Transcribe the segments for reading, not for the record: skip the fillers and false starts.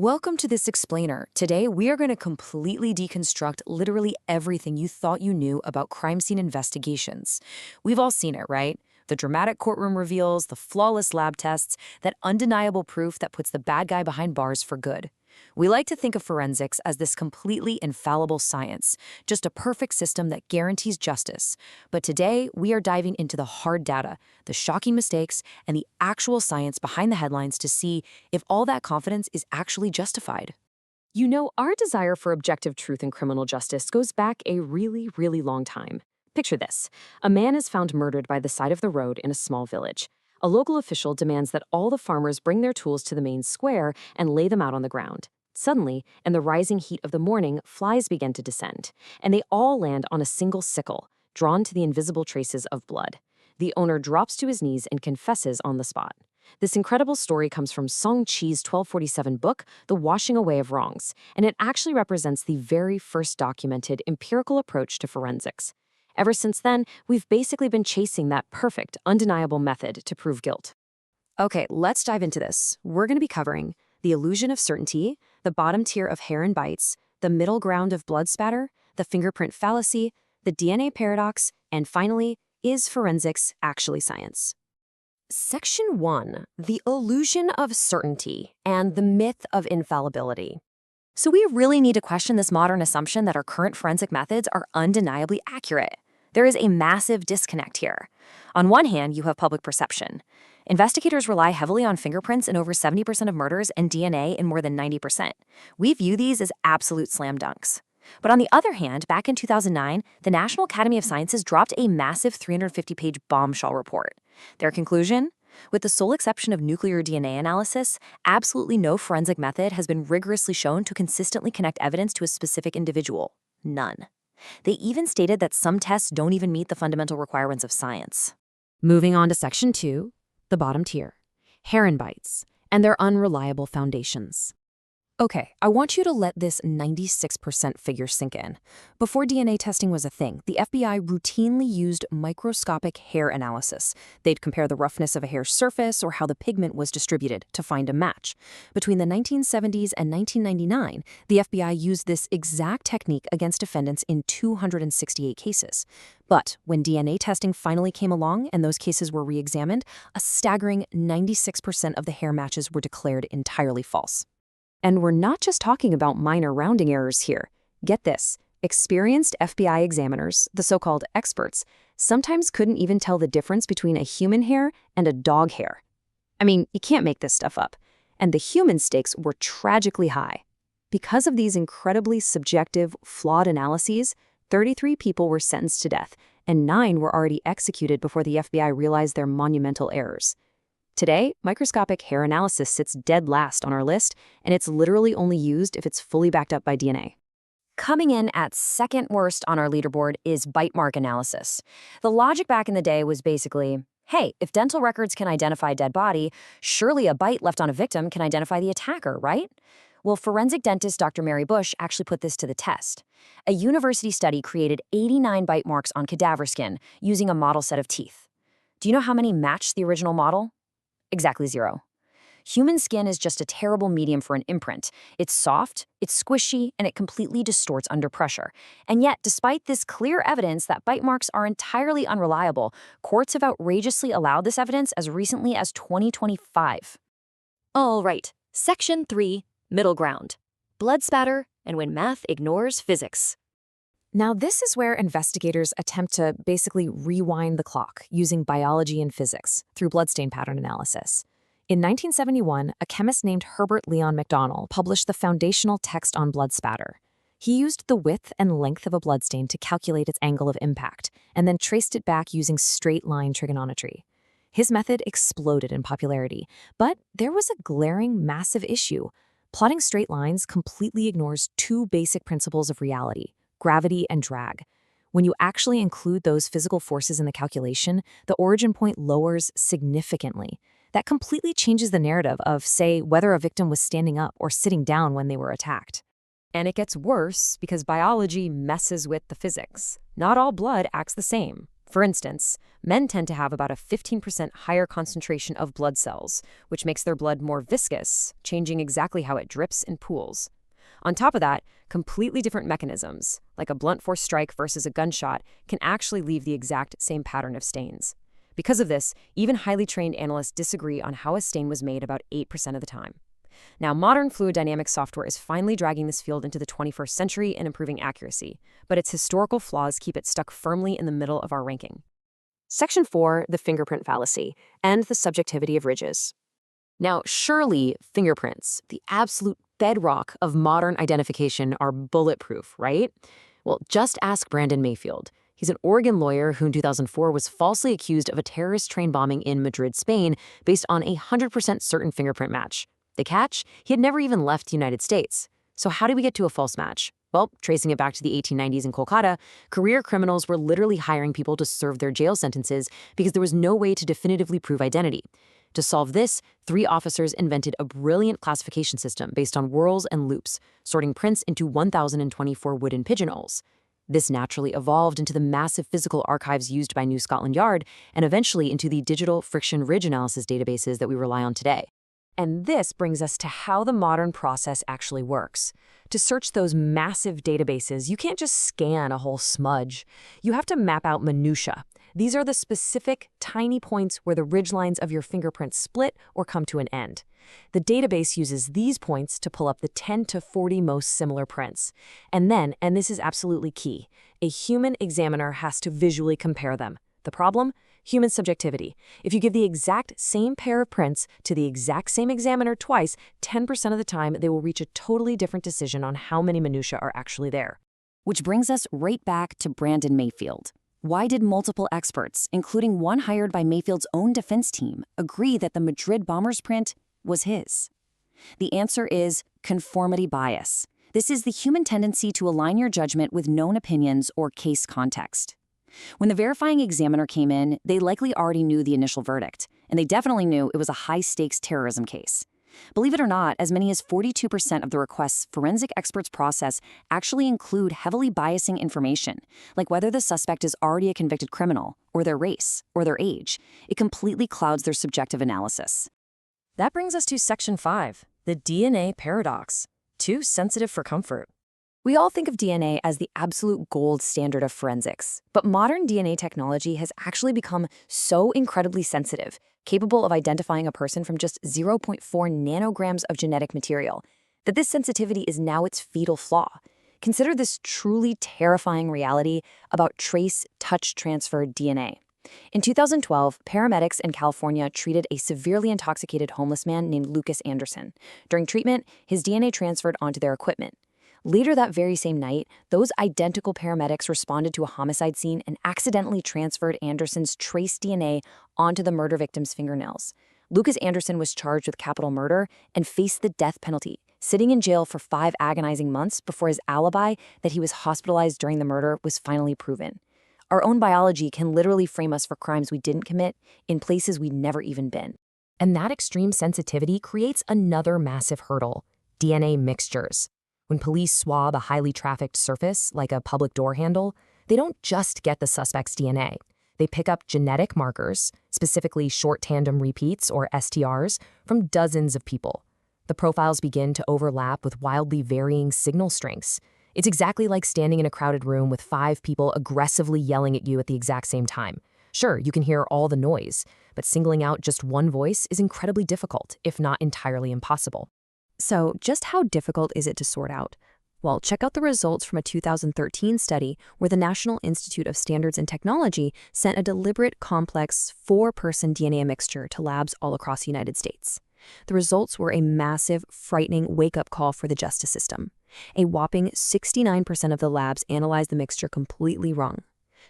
Welcome to this explainer. Today, we are going to completely deconstruct literally everything you thought you knew about crime scene investigations. We've all seen it, right? The dramatic courtroom reveals, the flawless lab tests, that undeniable proof that puts the bad guy behind bars for good. We like to think of forensics as this completely infallible science, just a perfect system that guarantees justice. But today, we are diving into the hard data, the shocking mistakes, and the actual science behind the headlines to see if all that confidence is actually justified. You know, our desire for objective truth in criminal justice goes back a really, really long time. Picture this. A man is found murdered by the side of the road in a small village. A local official demands that all the farmers bring their tools to the main square and lay them out on the ground. Suddenly, in the rising heat of the morning, flies begin to descend, and they all land on a single sickle, drawn to the invisible traces of blood. The owner drops to his knees and confesses on the spot. This incredible story comes from Song Chi's 1247 book, The Washing Away of Wrongs, and it actually represents the very first documented empirical approach to forensics. Ever since then, we've basically been chasing that perfect, undeniable method to prove guilt. Okay, let's dive into this. We're going to be covering the illusion of certainty, the bottom tier of hair and bites, the middle ground of blood spatter, the fingerprint fallacy, the DNA paradox, and finally, is forensics actually science? Section 1. The illusion of certainty and the myth of infallibility. So we really need to question this modern assumption that our current forensic methods are undeniably accurate. There is a massive disconnect here. On one hand, you have public perception. Investigators rely heavily on fingerprints in over 70% of murders and DNA in more than 90%. We view these as absolute slam dunks. But on the other hand, back in 2009, the National Academy of Sciences dropped a massive 350-page bombshell report. Their conclusion? With the sole exception of nuclear DNA analysis, absolutely no forensic method has been rigorously shown to consistently connect evidence to a specific individual. None. They even stated that some tests don't even meet the fundamental requirements of science. Moving on to Section 2, the bottom tier, hair and bites, and their unreliable foundations. Okay, I want you to let this 96% figure sink in. Before DNA testing was a thing, the FBI routinely used microscopic hair analysis. They'd compare the roughness of a hair's surface or how the pigment was distributed to find a match. Between the 1970s and 1999, the FBI used this exact technique against defendants in 268 cases. But when DNA testing finally came along and those cases were re-examined, a staggering 96% of the hair matches were declared entirely false. And we're not just talking about minor rounding errors here. Get this, experienced FBI examiners, the so-called experts, sometimes couldn't even tell the difference between a human hair and a dog hair. I mean, you can't make this stuff up. And the human stakes were tragically high. Because of these incredibly subjective, flawed analyses, 33 people were sentenced to death, and 9 were already executed before the FBI realized their monumental errors. Today, microscopic hair analysis sits dead last on our list, and it's literally only used if it's fully backed up by DNA. Coming in at second worst on our leaderboard is bite mark analysis. The logic back in the day was basically, hey, if dental records can identify a dead body, surely a bite left on a victim can identify the attacker, right? Well, forensic dentist Dr. Mary Bush actually put this to the test. A university study created 89 bite marks on cadaver skin using a model set of teeth. Do you know how many matched the original model? Exactly 0. Human skin is just a terrible medium for an imprint. It's soft, it's squishy, and it completely distorts under pressure. And yet, despite this clear evidence that bite marks are entirely unreliable, courts have outrageously allowed this evidence as recently as 2025. All right, Section 3, middle ground. Blood spatter, and when math ignores physics. Now, this is where investigators attempt to basically rewind the clock using biology and physics through bloodstain pattern analysis. In 1971, a chemist named Herbert Leon McDonnell published the foundational text on blood spatter. He used the width and length of a bloodstain to calculate its angle of impact, and then traced it back using straight-line trigonometry. His method exploded in popularity, but there was a glaring, massive issue. Plotting straight lines completely ignores two basic principles of reality: gravity and drag. When you actually include those physical forces in the calculation, the origin point lowers significantly. That completely changes the narrative of, say, whether a victim was standing up or sitting down when they were attacked. And it gets worse because biology messes with the physics. Not all blood acts the same. For instance, men tend to have about a 15% higher concentration of blood cells, which makes their blood more viscous, changing exactly how it drips and pools. On top of that, completely different mechanisms, like a blunt force strike versus a gunshot, can actually leave the exact same pattern of stains. Because of this, even highly trained analysts disagree on how a stain was made about 8% of the time. Now, modern fluid dynamics software is finally dragging this field into the 21st century and improving accuracy, but its historical flaws keep it stuck firmly in the middle of our ranking. Section 4, the fingerprint fallacy, and the subjectivity of ridges. Now, surely fingerprints, the absolute bedrock of modern identification, are bulletproof, right? Well, just ask Brandon Mayfield. He's an Oregon lawyer who in 2004 was falsely accused of a terrorist train bombing in Madrid, Spain, based on a 100% certain fingerprint match. The catch? He had never even left the United States. So how did we get to a false match? Well, tracing it back to the 1890s in Kolkata, career criminals were literally hiring people to serve their jail sentences because there was no way to definitively prove identity. To solve this, 3 officers invented a brilliant classification system based on whorls and loops, sorting prints into 1,024 wooden pigeonholes. This naturally evolved into the massive physical archives used by New Scotland Yard and eventually into the digital friction ridge analysis databases that we rely on today. And this brings us to how the modern process actually works. To search those massive databases, you can't just scan a whole smudge. You have to map out minutiae. These are the specific, tiny points where the ridgelines of your fingerprint split or come to an end. The database uses these points to pull up the 10 to 40 most similar prints. And then, and this is absolutely key, a human examiner has to visually compare them. The problem? Human subjectivity. If you give the exact same pair of prints to the exact same examiner twice, 10% of the time they will reach a totally different decision on how many minutiae are actually there. Which brings us right back to Brandon Mayfield. Why did multiple experts, including one hired by Mayfield's own defense team, agree that the Madrid bomber's print was his? The answer is conformity bias. This is the human tendency to align your judgment with known opinions or case context. When the verifying examiner came in, they likely already knew the initial verdict, and they definitely knew it was a high-stakes terrorism case. Believe it or not, as many as 42% of the requests forensic experts process actually include heavily biasing information, like whether the suspect is already a convicted criminal, or their race, or their age. It completely clouds their subjective analysis. That brings us to Section 5, the DNA paradox. Too sensitive for comfort. We all think of DNA as the absolute gold standard of forensics, but modern DNA technology has actually become so incredibly sensitive, capable of identifying a person from just 0.4 nanograms of genetic material, that this sensitivity is now its fatal flaw. Consider this truly terrifying reality about trace touch transferred DNA. In 2012, paramedics in California treated a severely intoxicated homeless man named Lucas Anderson. During treatment, his DNA transferred onto their equipment. Later that very same night, those identical paramedics responded to a homicide scene and accidentally transferred Anderson's trace DNA onto the murder victim's fingernails. Lucas Anderson was charged with capital murder and faced the death penalty, sitting in jail for 5 agonizing months before his alibi that he was hospitalized during the murder was finally proven. Our own biology can literally frame us for crimes we didn't commit in places we'd never even been. And that extreme sensitivity creates another massive hurdle: DNA mixtures. When police swab a highly trafficked surface, like a public door handle, they don't just get the suspect's DNA. They pick up genetic markers, specifically short tandem repeats or STRs, from dozens of people. The profiles begin to overlap with wildly varying signal strengths. It's exactly like standing in a crowded room with 5 people aggressively yelling at you at the exact same time. Sure, you can hear all the noise, but singling out just one voice is incredibly difficult, if not entirely impossible. So, just how difficult is it to sort out? Well, check out the results from a 2013 study where the National Institute of Standards and Technology sent a deliberate, complex 4-person DNA mixture to labs all across the United States. The results were a massive, frightening wake-up call for the justice system. A whopping 69% of the labs analyzed the mixture completely wrong.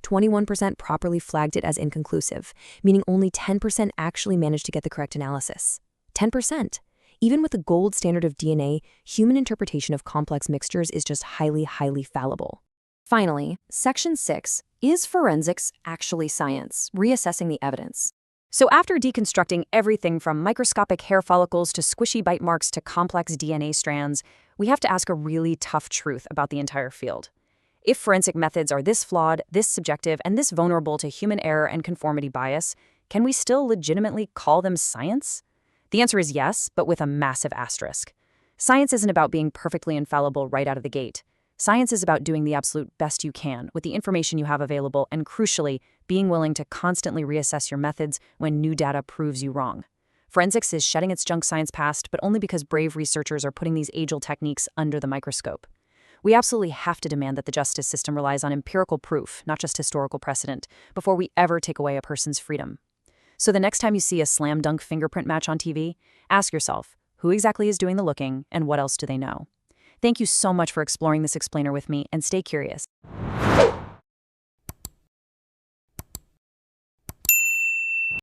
21% properly flagged it as inconclusive, meaning only 10% actually managed to get the correct analysis. 10%! Even with the gold standard of DNA, human interpretation of complex mixtures is just highly, highly fallible. Finally, Section 6, is forensics actually science? Reassessing the evidence. So after deconstructing everything from microscopic hair follicles to squishy bite marks to complex DNA strands, we have to ask a really tough truth about the entire field. If forensic methods are this flawed, this subjective, and this vulnerable to human error and conformity bias, can we still legitimately call them science? The answer is yes, but with a massive asterisk. Science isn't about being perfectly infallible right out of the gate. Science is about doing the absolute best you can with the information you have available and, crucially, being willing to constantly reassess your methods when new data proves you wrong. Forensics is shedding its junk science past, but only because brave researchers are putting these age-old techniques under the microscope. We absolutely have to demand that the justice system relies on empirical proof, not just historical precedent, before we ever take away a person's freedom. So the next time you see a slam dunk fingerprint match on TV, ask yourself, who exactly is doing the looking and what else do they know? Thank you so much for exploring this explainer with me, and stay curious.